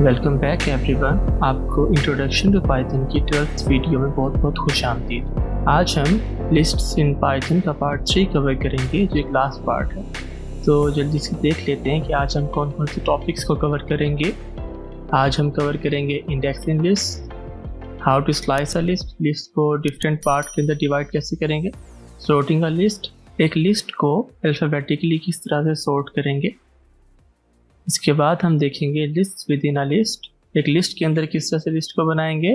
Welcome back everyone. आपको introduction to Python की 12th video में बहुत बहुत खुश आमदीद। आज हम लिस्ट्स इन पाइथन का पार्ट 3 कवर करेंगे, जो एक लास्ट पार्ट है। तो जल्दी से देख लेते हैं कि आज हम कौन कौन से टॉपिक्स को कवर करेंगे। आज हम कवर करेंगे index in list, how to slice a list, list को डिफरेंट पार्ट के अंदर डिवाइड कैसे करेंगे, सॉर्टिंग अ लिस्ट, एक लिस्ट को अल्फ़ाबेटिकली किस तरह से सॉर्ट करेंगे। इसके बाद हम देखेंगे list with in a list, एक लिस्ट के अंदर किस तरह से लिस्ट को बनाएंगे।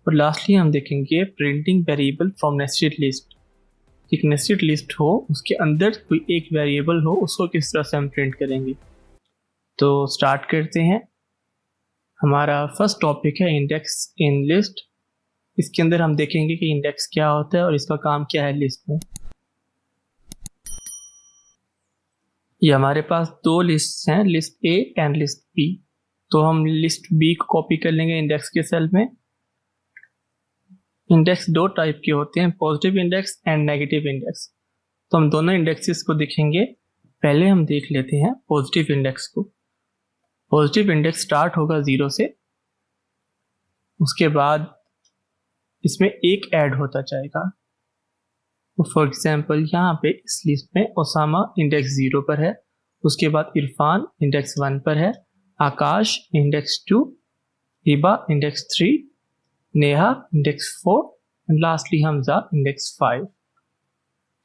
और लास्टली हम देखेंगे printing variable from nested list, एक नेस्टेड लिस्ट हो उसके अंदर कोई एक वेरिएबल हो, उसको किस तरह से हम प्रिंट करेंगे। तो स्टार्ट करते हैं। हमारा फर्स्ट टॉपिक है इंडेक्स इन लिस्ट। इसके अंदर हम देखेंगे कि इंडेक्स क्या होता है और इसका काम क्या है लिस्ट में। ये हमारे पास दो लिस्ट हैं, list A and list B. तो हम लिस्ट बी को कॉपी कर लेंगे इंडेक्स के सेल में। इंडेक्स दो टाइप के होते हैं, positive index and negative index. तो हम दोनों इंडेक्सेस को देखेंगे। पहले हम देख लेते हैं पॉजिटिव इंडेक्स को। पॉजिटिव इंडेक्स स्टार्ट होगा 0 से, उसके बाद इसमें एक ऐड होता जाएगा। फॉर एग्जाम्पल यहाँ पे इस लिस्ट में ओसामा इंडेक्स 0 पर है, उसके बाद इरफान इंडेक्स 1 पर है, Akash index 2, Hiba index 3, Neha index 4 and lastly Hamza index 5।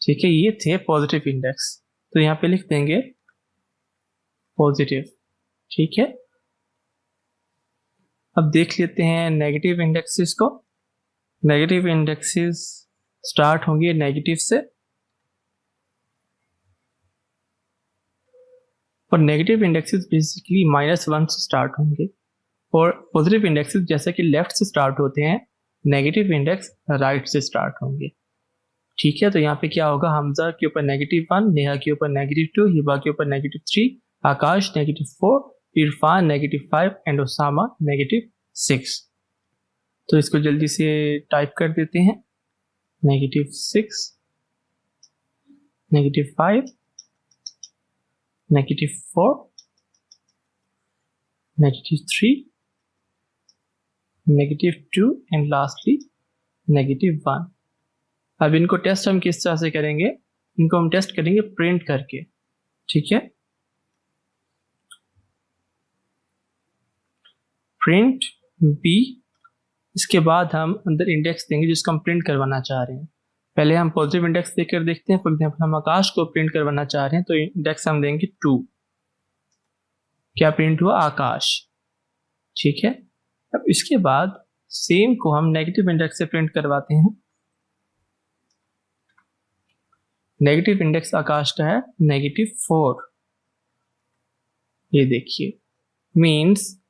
ठीक है, ये थे पॉजिटिव इंडेक्स। तो यहाँ पे लिख देंगे पॉजिटिव। ठीक है, अब देख लेते हैं नेगेटिव इंडेक्सेस को। नेगेटिव इंडेक्सेस स्टार्ट होंगे नेगेटिव से, और नेगेटिव इंडेक्सेस बेसिकली -1 से स्टार्ट होंगे। और पॉजिटिव इंडेक्सेस जैसे कि लेफ्ट से स्टार्ट होते हैं, नेगेटिव इंडेक्स राइट से स्टार्ट होंगे। ठीक है, तो यहाँ पे क्या होगा, हमजा के ऊपर -1, नेहा के ऊपर -2, हिबा के ऊपर -3, आकाश -4, इरफान -5 एंड ओसामा -6। तो इसको जल्दी से टाइप कर देते हैं। -6, -5, -4, -3, -2 एंड लास्टली -1। अब इनको टेस्ट हम किस तरह से करेंगे, इनको हम टेस्ट करेंगे प्रिंट करके। ठीक है, प्रिंट बी, इसके बाद हम अंदर इंडेक्स देंगे जिसको हम प्रिंट करवाना चाह रहे हैं। पहले हम पॉजिटिव इंडेक्स देकर देखते हैं। फॉर एग्जाम्पल हम आकाश को प्रिंट करवाना चाह रहे हैं, तो इंडेक्स हम देंगे 2। क्या प्रिंट हुआ, आकाश। ठीक है, अब इसके बाद सेम को हम नेगेटिव इंडेक्स से प्रिंट करवाते हैं। नेगेटिव इंडेक्स आकाश का है -4। ये देखिए, मीन्स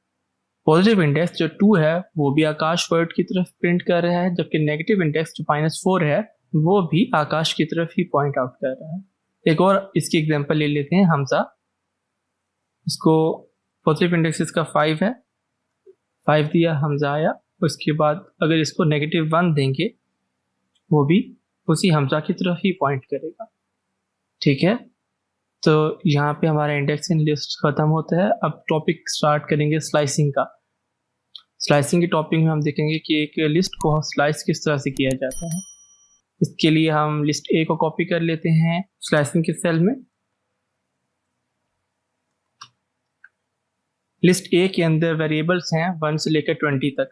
पॉजिटिव इंडेक्स जो 2 है वो भी आकाश वर्ड की तरफ प्रिंट कर रहा है, जबकि नेगेटिव इंडेक्स जो -4 है वो भी आकाश की तरफ ही पॉइंट आउट कर रहा है। एक और इसकी एग्जांपल ले लेते हैं, हमजा। इसको पॉजिटिव इंडेक्स इसका 5 है, 5 दिया, हमजा आया। उसके बाद अगर इसको -1 देंगे, वो भी उसी हमजा की तरफ ही पॉइंट करेगा। ठीक है, तो यहाँ पे हमारा इंडेक्स इन लिस्ट खत्म होता है। अब टॉपिक स्टार्ट करेंगे स्लाइसिंग का। स्लाइसिंग के टॉपिक में हम देखेंगे कि एक लिस्ट को स्लाइस किस तरह से किया जाता है। इसके लिए हम लिस्ट ए को कॉपी कर लेते हैं स्लाइसिंग के सेल में। लिस्ट ए के अंदर वेरिएबल्स हैं 1 से लेकर 20 तक।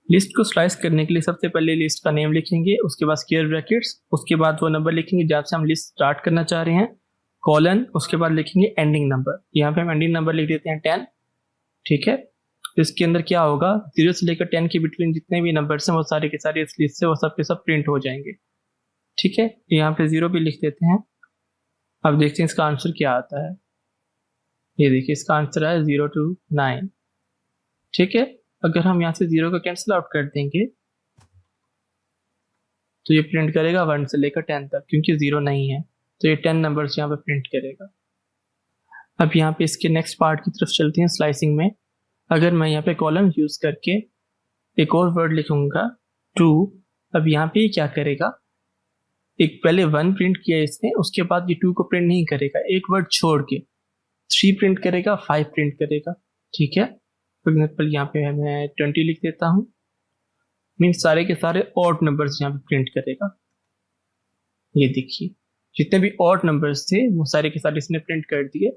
लिस्ट को स्लाइस करने के लिए सबसे पहले लिस्ट का नेम लिखेंगे, उसके बाद स्क्वायर ब्रैकेट्स, उसके बाद वो नंबर लिखेंगे जहाँ से हम लिस्ट स्टार्ट करना चाह रहे हैं, कॉलन, उसके बाद लिखेंगे एंडिंग नंबर। यहाँ पे हम एंडिंग नंबर लिख देते हैं 10। ठीक है, इसके अंदर क्या होगा, 0 से लेकर 10 के बिटवीन जितने भी नंबर्स हैं वो सारे के सारे इस लिस्ट से वो सब के सब प्रिंट हो जाएंगे। ठीक है, यहाँ पे 0 भी लिख देते हैं। अब देखते हैं इसका आंसर क्या आता है। ये देखिए, इसका आंसर है 0 to 9। ठीक है, अगर हम यहाँ से 0 को कैंसिल आउट कर देंगे तो ये प्रिंट करेगा 1 से लेकर 10 तक, क्योंकि 0 नहीं है तो ये 10 नंबर्स यहाँ पे प्रिंट करेगा। अब यहाँ पे इसके नेक्स्ट पार्ट की तरफ चलते हैं स्लाइसिंग में। अगर मैं यहाँ पे कॉलम यूज करके एक और वर्ड लिखूंगा 2, अब यहाँ पे क्या करेगा, एक पहले 1 प्रिंट किया इसने, उसके बाद ये 2 को प्रिंट नहीं करेगा, एक वर्ड छोड़ के 3 प्रिंट करेगा, 5 प्रिंट करेगा। ठीक है। फॉर एग्जाम्पल यहाँ पे मैं 20 लिख देता हूँ, मीन्स सारे के सारे ऑड नंबर्स यहाँ पे प्रिंट करेगा। ये देखिए जितने भी ऑड नंबर्स थे वो सारे के सारे इसने प्रिंट कर दिए,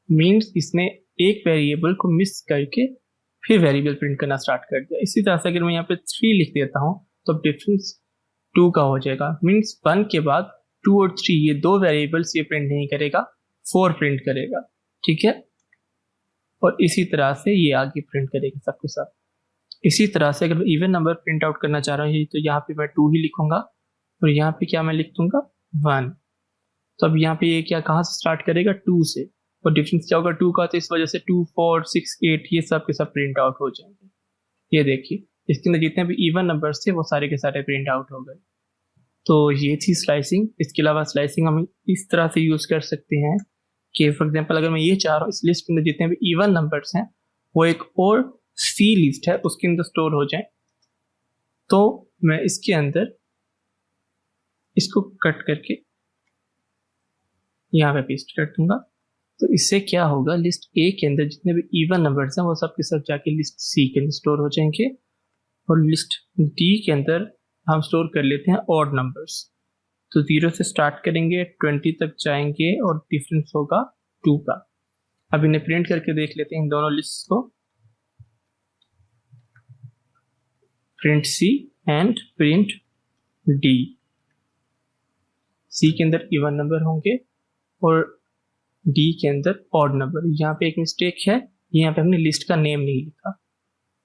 मीन्स इसने एक वेरिएबल को मिस करके फिर वेरिएबल प्रिंट करना स्टार्ट कर दिया। इसी तरह से अगर मैं यहाँ पे 3 लिख देता हूँ तो डिफरेंस 2 का हो जाएगा, मीन्स 1 के बाद 2 और 3 ये दो वेरिएबल्स ये प्रिंट नहीं करेगा, 4 प्रिंट करेगा। ठीक है, और इसी तरह से ये आगे प्रिंट करेगा सबके साथ। इसी तरह से अगर इवन नंबर प्रिंट आउट करना चाह रहा हूँ तो यहाँ पे मैं 2 ही लिखूंगा और यहाँ पे क्या मैं लिख दूंगा 1। तो अब यहाँ पे ये क्या कहाँ से स्टार्ट करेगा 2 से, और डिफरेंस क्या होगा 2 का, तो इस वजह से 2, 4, 6, 8 ये सब के सब प्रिंट आउट हो जाएंगे। ये देखिए इसके अंदर जितने भी इवन नंबर्स थे वो सारे के सारे प्रिंट आउट हो गए। तो ये थी स्लाइसिंग। इसके अलावा स्लाइसिंग हम इस तरह से यूज कर सकते हैं कि फॉर एग्जांपल अगर मैं ये चाह रहा हूँ इस लिस्ट के अंदर जितने भी इवन नंबर्स हैं वो एक और सी लिस्ट है उसके अंदर स्टोर हो जाए, तो मैं इसके अंदर इसको कट करके यहाँ पे पेस्ट कर दूंगा। तो इससे क्या होगा, लिस्ट ए के अंदर जितने भी इवन नंबर्स हैं वो सब के सब जाके लिस्ट सी के अंदर स्टोर हो जाएंगे, और लिस्ट डी के अंदर हम स्टोर कर लेते हैं ऑड नंबर्स। तो 0 से स्टार्ट करेंगे 20 तक जाएंगे और डिफरेंस होगा 2 का। अब इन्हें प्रिंट करके देख लेते हैं इन दोनों लिस्ट को। Print C and print D. C के अंदर इवन नंबर होंगे और डी के अंदर ऑड नंबर। यहाँ पे एक मिस्टेक है, यहाँ पे हमने लिस्ट का नेम नहीं लिखा,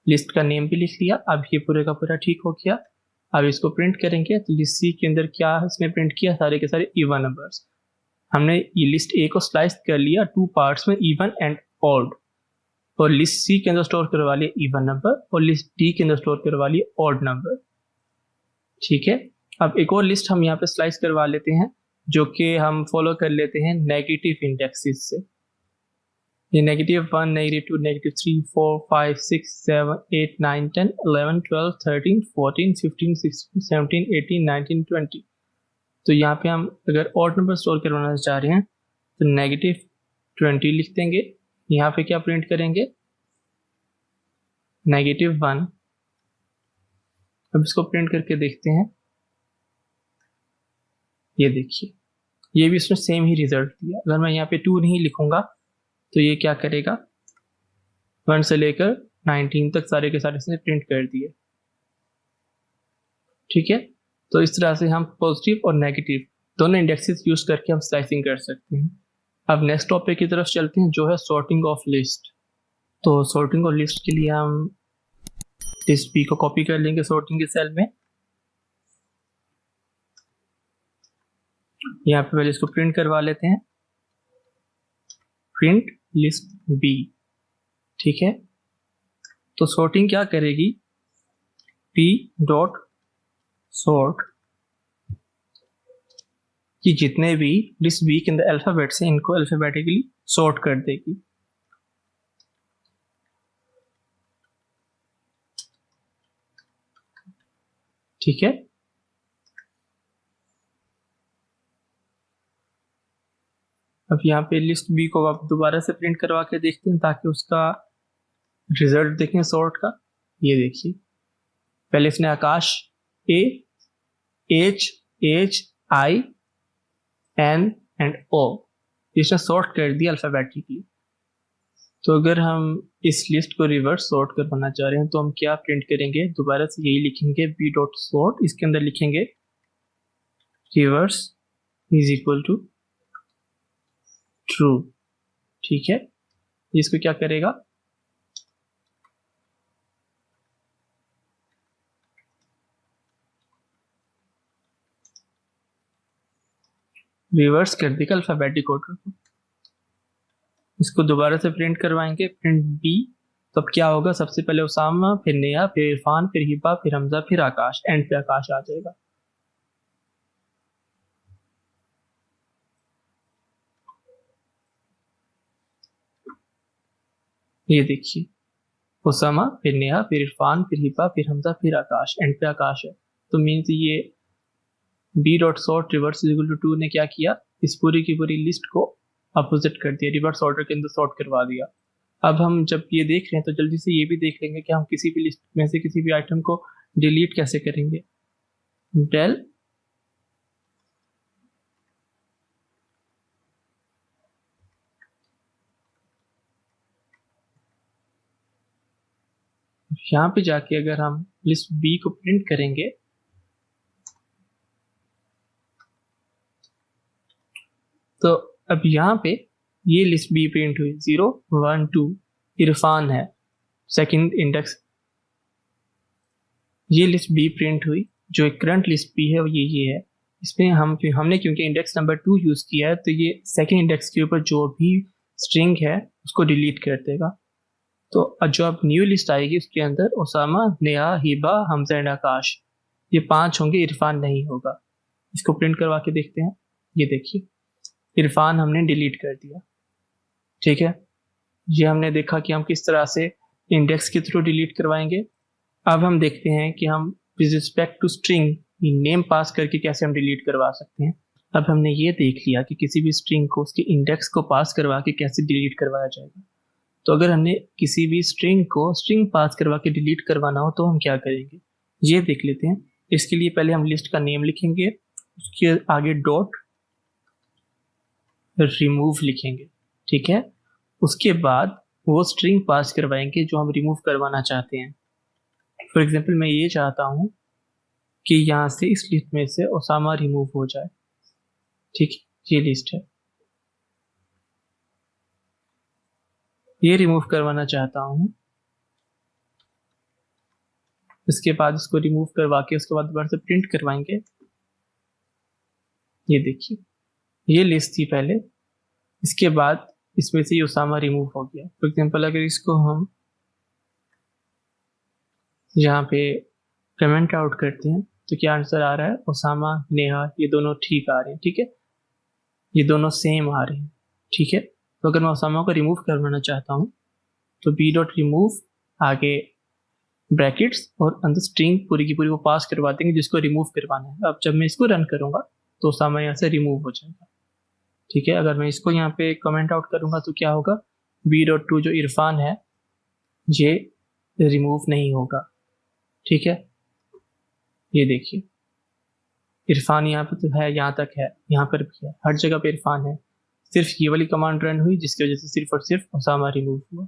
लिस्ट का नेम भी लिख लिया। अब ये पूरे का पूरा ठीक हो गया। अब इसको प्रिंट करेंगे तो लिस्ट सी के अंदर क्या इसने प्रिंट किया, सारे के सारे इवन नंबर्स। हमने ये लिस्ट ए को स्लाइस कर लिया 2 पार्ट्स में, इवन एंड ऑड, और लिस्ट सी के अंदर स्टोर करवा लिया इवन नंबर और लिस्ट डी के अंदर स्टोर करवा लिया ऑड नंबर। ठीक है, अब एक और लिस्ट हम यहाँ पे स्लाइस करवा लेते हैं जो कि हम फॉलो कर लेते हैं नेगेटिव इंडेक्सेस से। ये -1, -2, -3, 4, 5, 6, 7, 8, 9, 10, 11, 12, 13, 14, 15, 16, 17, 18, 19, 20। तो यहाँ पे हम अगर ऑड नंबर स्टोर करवाना चाह रहे हैं तो -20 लिख देंगे। यहाँ पे क्या प्रिंट करेंगे -1। अब इसको प्रिंट करके देखते हैं। ये देखिए ये भी इसने सेम ही रिजल्ट दिया। अगर मैं यहाँ पे 2 नहीं लिखूंगा तो ये क्या करेगा 1 से लेकर 19 तक सारे के सारे इसने प्रिंट कर दिए। ठीक है, तो इस तरह से हम पॉजिटिव और नेगेटिव दोनों इंडेक्सेस यूज करके हम स्लाइसिंग कर सकते हैं। अब नेक्स्ट टॉपिक की तरफ चलते हैं जो है सॉर्टिंग ऑफ लिस्ट। तो सॉर्टिंग ऑफ लिस्ट के लिए हम लिस्ट बी को कॉपी कर लेंगे सॉर्टिंग के सेल में। यहाँ पे पहले इसको प्रिंट करवा लेते हैं, प्रिंट लिस्ट बी। ठीक है, तो सॉर्टिंग क्या करेगी, पी डॉट सॉर्ट कि जितने भी लिस्ट बी के अंदर अल्फाबेट्स हैं इनको अल्फाबेटिकली सॉर्ट कर देगी। ठीक है, अब यहाँ पे लिस्ट बी को आप दोबारा से प्रिंट करवा के देखते हैं ताकि उसका रिजल्ट देखें सॉर्ट का। ये देखिए पहले इसने Akash A H H I N and O इसने सॉर्ट कर दिया अल्फाबेटिकली। तो अगर हम इस लिस्ट को रिवर्स सॉर्ट करवाना चाह रहे हैं तो हम क्या प्रिंट करेंगे, दोबारा से यही लिखेंगे बी डॉट सॉर्ट, इसके अंदर लिखेंगे reverse is equal to true. ठीक है, इसको क्या करेगा रिवर्स कर देगा अल्फाबेटिक ऑर्डर को। इसको दोबारा से प्रिंट करवाएंगे प्रिंट बी, तो अब क्या होगा, सबसे पहले उसामा, फिर नेहा, फिर इरफान, फिर हिबा, फिर हमजा, फिर आकाश, एंड पे आकाश आ जाएगा। ये देखिए उसामा, फिर नेहा, फिर इरफान, फिर हिबा, फिर हमजा, फिर आकाश, एंड पे आकाश है। तो मीन्स ये B dot sort reverse equal to 2 ने क्या किया, इस पूरी की पूरी लिस्ट को अपोजिट कर दिया, रिवर्स ऑर्डर के अंदर सॉर्ट करवा दिया। अब हम जब ये देख रहे हैं तो जल्दी से ये भी देख लेंगे कि हम किसी भी लिस्ट में से किसी भी आइटम को डिलीट कैसे करेंगे। del यहाँ पे जाके अगर हम लिस्ट बी को प्रिंट करेंगे तो अब यहाँ पे ये लिस्ट बी प्रिंट हुई 0 1 2 इरफान है सेकंड इंडेक्स। ये लिस्ट बी प्रिंट हुई, जो एक करंट लिस्ट बी है ये है। इसमें हमने क्योंकि इंडेक्स नंबर 2 यूज किया है तो ये सेकंड इंडेक्स के ऊपर जो भी स्ट्रिंग है उसको डिलीट कर देगा। तो जो अब न्यू लिस्ट आएगी उसके अंदर ओसामा, नेहा, हिबा, हमजा एंड आकाश ये 5 होंगे, इरफान नहीं होगा। इसको प्रिंट करवा के देखते हैं। ये देखिए इरफान हमने डिलीट कर दिया, ठीक है। ये हमने देखा कि हम किस तरह से इंडेक्स के थ्रू डिलीट करवाएंगे। अब हम देखते हैं कि हम with respect to string name pass करके कैसे हम डिलीट करवा सकते हैं। अब हमने ये देख लिया कि किसी भी स्ट्रिंग को उसके इंडेक्स को पास करवा के कैसे डिलीट करवाया जाएगा। तो अगर हमने किसी भी स्ट्रिंग को स्ट्रिंग पास करवा के डिलीट करवाना हो तो हम क्या करेंगे, ये देख लेते हैं। इसके लिए पहले हम लिस्ट का नेम लिखेंगे, उसके आगे डॉट रिमूव लिखेंगे, ठीक है। उसके बाद वो स्ट्रिंग पास करवाएंगे जो हम रिमूव करवाना चाहते हैं। फॉर एग्जाम्पल मैं ये चाहता हूँ कि यहाँ से इस लिस्ट में से ओसामा रिमूव हो जाए, ठीक है। ये लिस्ट है, ये रिमूव करवाना चाहता हूँ। इसके बाद इसको रिमूव करवा के उसके बाद दोबारा से प्रिंट करवाएंगे। ये देखिए ये लिस्ट थी पहले, इसके बाद इसमें से ओसामा रिमूव हो गया। फॉर एग्जाम्पल अगर इसको हम यहाँ पे कमेंट आउट करते हैं तो क्या आंसर आ रहा है, ओसामा, नेहा ये दोनों ठीक आ रहे हैं, ठीक है। ये दोनों सेम आ रहे हैं, ठीक है। तो अगर मैं ओसामा को रिमूव करवाना चाहता हूँ तो बी डॉट रिमूव आगे ब्रैकेट्स और अंदर स्ट्रिंग पूरी की पूरी वो पास करवा देंगे जिसको रिमूव करवाना है। अब जब मैं इसको रन करूँगा तो ओसामा यहाँ से रिमूव हो जाएगा, ठीक है। अगर मैं इसको यहाँ पे कमेंट आउट करूँगा तो क्या होगा, बी डॉट टू जो इरफान है ये रिमूव नहीं होगा, ठीक है। ये देखिए इरफान यहाँ पे तो है, यहाँ तक है, यहाँ पर भी है, हर जगह पे इरफान है। सिर्फ ये वाली कमांड रन हुई जिसकी वजह से सिर्फ और सिर्फ ओसामा रिमूव हुआ,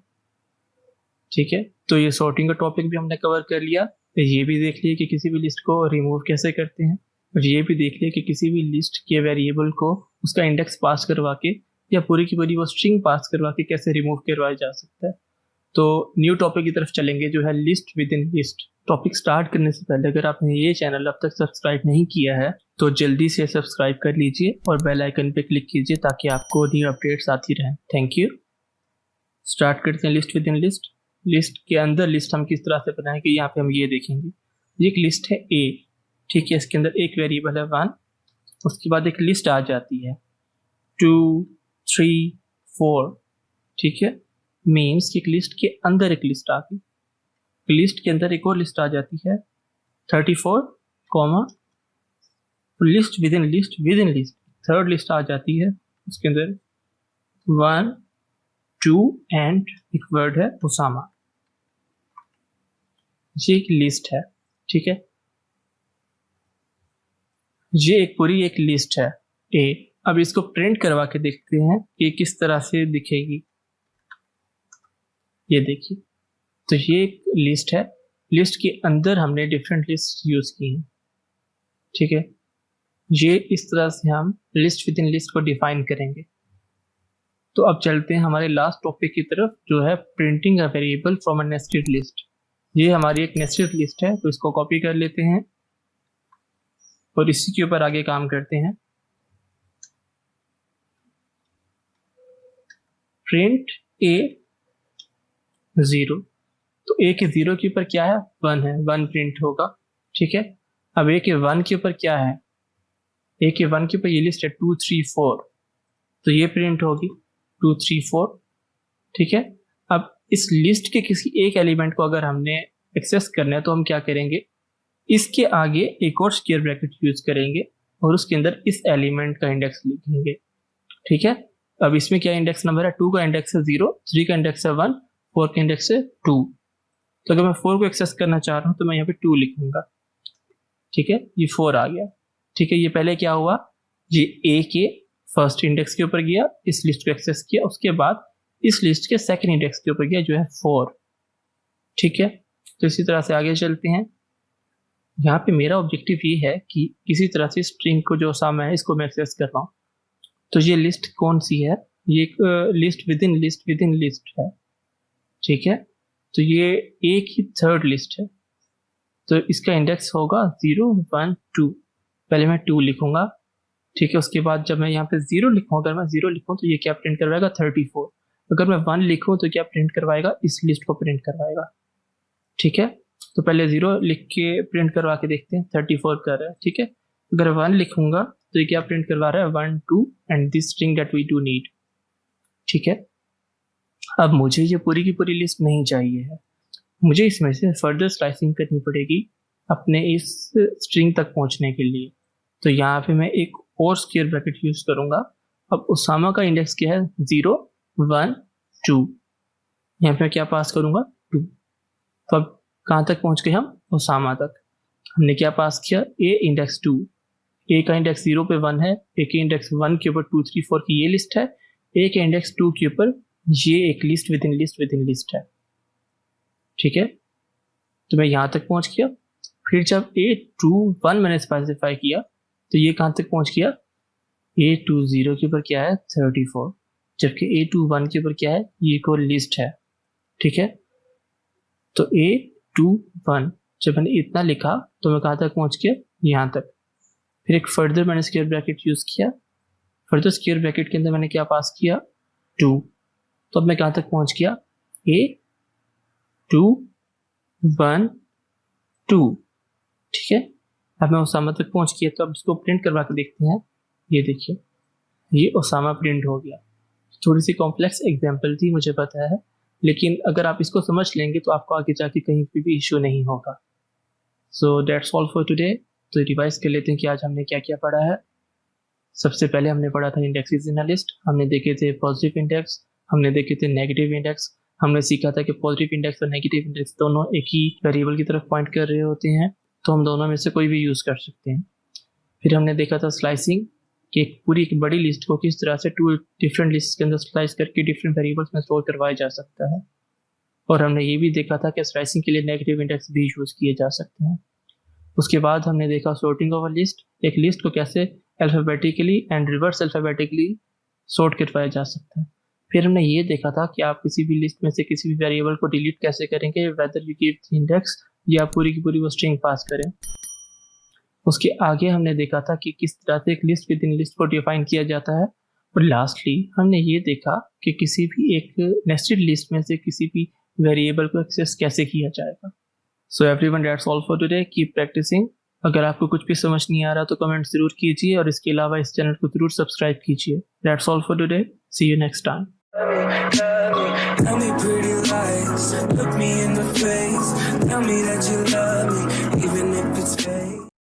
ठीक है। तो ये सॉर्टिंग का टॉपिक भी हमने कवर कर लिया। ये भी देख लिया कि किसी भी लिस्ट को रिमूव कैसे करते हैं, और ये भी देख लिया कि किसी भी लिस्ट के वेरिएबल को उसका इंडेक्स पास करवा के या पूरी की पूरी वो स्ट्रिंग पास करवा के कैसे रिमूव करवाया जा सकता है। तो न्यू टॉपिक की तरफ चलेंगे जो है list with in list. Topic start करने से पहले अगर आपने ये चैनल अब तक सब्सक्राइब नहीं किया है तो जल्दी से सब्सक्राइब कर लीजिए और बेल आइकन पे क्लिक कीजिए ताकि आपको न्यू अपडेट्स आती रहें। Thank you. स्टार्ट करते हैं list with in list. List के अंदर लिस्ट हम किस तरह से बनाएंगे, यहाँ पे हम ये देखेंगे। ये एक लिस्ट है ए, ठीक है। इसके अंदर एक वेरिएबल है 1, उसके बाद एक लिस्ट आ जाती है 2 3 4, ठीक है। मीन्स कि एक लिस्ट के अंदर एक लिस्ट आ गई, लिस्ट के अंदर एक और लिस्ट आ जाती है 34 comma list with in list third list आ जाती है, उसके अंदर 1 2 एंड एक वर्ड है ओसामा। ये एक लिस्ट है, ठीक है। ये एक पूरी एक लिस्ट है ए। अब इसको प्रिंट करवा के देखते हैं कि किस तरह से दिखेगी। ये देखिए तो ये एक लिस्ट है, लिस्ट के अंदर हमने डिफरेंट लिस्ट यूज की हैं, ठीक है। ये इस तरह से हम लिस्ट विद इन लिस्ट को डिफाइन करेंगे। तो अब चलते हैं हमारे लास्ट टॉपिक की तरफ जो है printing a variable from a nested list. ये हमारी एक नेस्टेड लिस्ट है तो इसको कॉपी कर लेते हैं और इसी के ऊपर आगे काम करते हैं। प्रिंट ए 0, तो ए के 0 के ऊपर क्या है, 1 है, 1 प्रिंट होगा, ठीक है। अब ए के 1 के ऊपर क्या है, ए के 1 के ऊपर ये लिस्ट है 2 3 4, तो ये प्रिंट होगी 2 3 4, ठीक है। अब इस लिस्ट के किसी एक एलिमेंट को अगर हमने एक्सेस करना है तो हम क्या करेंगे, इसके आगे एक और स्क्वायर ब्रैकेट यूज करेंगे और उसके अंदर इस एलिमेंट का इंडेक्स लिखेंगे, ठीक है। अब इसमें क्या इंडेक्स नंबर है, 2 का इंडेक्स है 0, 3 का इंडेक्स है 1 4 का इंडेक्स है 2। तो अगर मैं 4 को एक्सेस करना चाह रहा हूँ तो मैं यहाँ पे 2 लिखूंगा, ठीक है, ये 4 आ गया, ठीक है। ये पहले क्या हुआ, ये ए के फर्स्ट इंडेक्स के ऊपर गया, इस लिस्ट को एक्सेस किया, उसके बाद इस लिस्ट के सेकंड इंडेक्स के ऊपर गया जो है 4, ठीक है। तो इसी तरह से आगे चलते हैं। यहाँ पे मेरा ऑब्जेक्टिव ये है कि किसी तरह से स्ट्रिंग को जो सामने है इसको मैं एक्सेस कर पाऊँ। तो ये लिस्ट कौन सी है, ये एक लिस्ट विद इन लिस्ट है, ठीक है। तो ये एक ही थर्ड लिस्ट है, तो इसका इंडेक्स होगा 0 1 2। पहले मैं 2 लिखूंगा, ठीक है। उसके बाद जब मैं यहाँ पे 0 लिखूँ, अगर मैं 0 लिखूँ तो ये क्या प्रिंट करवाएगा 34। अगर मैं 1 लिखूँ तो क्या प्रिंट करवाएगा, इस लिस्ट को प्रिंट करवाएगा, ठीक है। तो पहले 0 लिख के प्रिंट करवा के देखते हैं, 34 कर रहा है, ठीक है। अगर 1 लिखूंगा तो ये क्या प्रिंट करवा रहा है 1 2 and this string that we do need, ठीक है। अब मुझे ये पूरी की पूरी लिस्ट नहीं चाहिए है, मुझे इसमें से फर्दर स्लाइसिंग करनी पड़ेगी अपने इस स्ट्रिंग तक पहुंचने के लिए। तो यहाँ पे मैं एक और स्क्वायर ब्रैकेट यूज करूंगा। अब उसामा का इंडेक्स क्या है 0 1 2, यहाँ पे मैं क्या पास करूंगा 2। तो अब कहाँ तक पहुंच गए हम, उसामा तक। हमने क्या पास किया, ए इंडेक्स 2, ए का इंडेक्स 0 पे 1 है, ए के इंडेक्स 1 के ऊपर 2 3 4 की ये लिस्ट है, ए के इंडेक्स 2 के ऊपर ये एक लिस्ट विद इन लिस्ट है, ठीक है। तो मैं यहाँ तक पहुंच गया। फिर जब A21 मैंने स्पेसिफाई किया तो ये कहाँ तक पहुंच गया, A20 के ऊपर क्या है 34, जबकि A21 के ऊपर क्या है, ये कोई लिस्ट है, ठीक है। तो A21 जब मैंने इतना लिखा तो मैं कहाँ तक पहुंच गया, यहाँ तक। फिर एक फर्दर मैंने स्क्वायर ब्रैकेट यूज किया, फर्दर स्क्वायर ब्रैकेट के अंदर मैंने क्या पास किया 2। तो अब मैं कहाँ तक पहुंच गया, A2 1 2, ठीक है। अब मैं उसामा तक पहुंच गया, तो अब इसको प्रिंट करवा के देखते हैं। ये देखिए, ये उसामा प्रिंट हो गया। थोड़ी सी कॉम्प्लेक्स एग्जांपल थी, मुझे पता है, लेकिन अगर आप इसको समझ लेंगे तो आपको आगे जाके कहीं पे भी इशू नहीं होगा। So that's all for today. तो रिवाइज कर लेते हैं कि आज हमने क्या क्या पढ़ा है। सबसे पहले हमने पढ़ा था इंडेक्सेस इन अ लिस्ट, हमने देखे थे पॉजिटिव इंडेक्स, हमने देखे थे नेगेटिव इंडेक्स, हमने सीखा था कि पॉजिटिव इंडेक्स और नेगेटिव इंडेक्स दोनों एक ही वेरिएबल की तरफ पॉइंट कर रहे होते हैं, तो हम दोनों में से कोई भी यूज़ कर सकते हैं। फिर हमने देखा था स्लाइसिंग, कि एक बड़ी लिस्ट को किस तरह से 2 डिफरेंट लिस्ट के अंदर स्लाइस करके डिफरेंट वेरिएबल्स में स्टोर करवाया जा सकता है। और हमने ये भी देखा था कि स्लाइसिंग के लिए नेगेटिव इंडेक्स भी यूज़ किए जा सकते हैं। उसके बाद हमने देखा सॉर्टिंग ऑफ अ लिस्ट, एक लिस्ट को कैसे alphabetically and reverse alphabetically sort करवाया जा सकता है। फिर हमने ये देखा था कि आप किसी भी लिस्ट में से किसी भी वेरिएबल को डिलीट कैसे करेंगे, वेदर यू गिव इंडेक्स या पूरी की पूरी वो स्ट्रिंग पास करें। उसके आगे हमने देखा था कि किस तरह से एक लिस्ट विद इन लिस्ट को डिफाइन किया जाता है। और लास्टली हमने ये देखा कि किसी भी एक नेस्टेड लिस्ट में से किसी भी वेरिएबल को एक्सेस कैसे किया जाएगा। So everyone, that's all for today, keep practicing. अगर आपको कुछ भी समझ नहीं आ रहा तो कमेंट जरूर कीजिए और इसके अलावा इस चैनल को जरूर सब्सक्राइब कीजिए। That's all for today, see you next time. Tell me pretty lies, look me in the face.